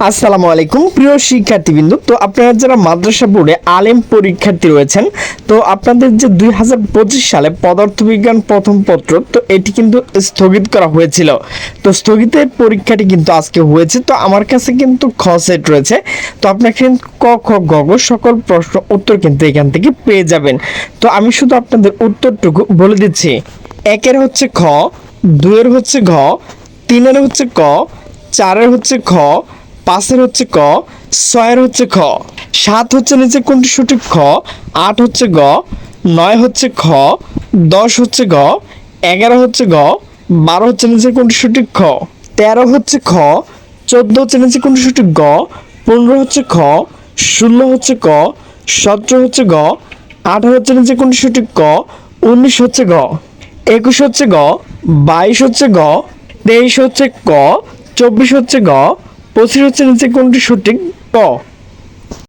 আসসালামু আলাইকুম প্রিয় শিক্ষার্থীবৃন্দ। তো আপনারা যারা মাদ্রাসা বোর্ডে আলেম পরীক্ষার্থী রয়েছেন, তো আপনাদের যে 2025 সালে পদার্থবিজ্ঞান প্রথম পত্র, তো এটি কিন্তু স্থগিত করা হয়েছিল। তো স্থগিতের পরীক্ষাটি কিন্তু আজকে হয়েছে। তো আমার কাছে কিন্তু খ সেট রয়েছে। তো আপনারা কিন্তু ক খ গ ঘ সকল প্রশ্ন উত্তর কিন্তু এখান থেকে পেয়ে যাবেন। তো আমি শুধু আপনাদের উত্তরটুকু বলে দিচ্ছি। একের হচ্ছে খ, দুয়ের হচ্ছে ঘ, তিনের হচ্ছে ক, চারের হচ্ছে খ, পাঁচের হচ্ছে ক, ছয়ের হচ্ছে খ, সাত হচ্ছে নিচে কোনটি সঠিক খ, আট হচ্ছে গ, নয় হচ্ছে খ, 10 হচ্ছে গ, 11 হচ্ছে গ, 12 হচ্ছে নিচে কোনটি সঠিক খ, 13 হচ্ছে খ, 14 হচ্ছে নিচে কোনটি সঠিক গ, 15 হচ্ছে খ, 16 হচ্ছে ক, 17 হচ্ছে গ, 18 হচ্ছে নিচে কোনটি সঠিক ক, 19 হচ্ছে গ, 21 হচ্ছে গ, 22 হচ্ছে গ, 23 হচ্ছে ক, 24 হচ্ছে গ, 25 হচ্ছে নিচে কোনটি সঠিক ক।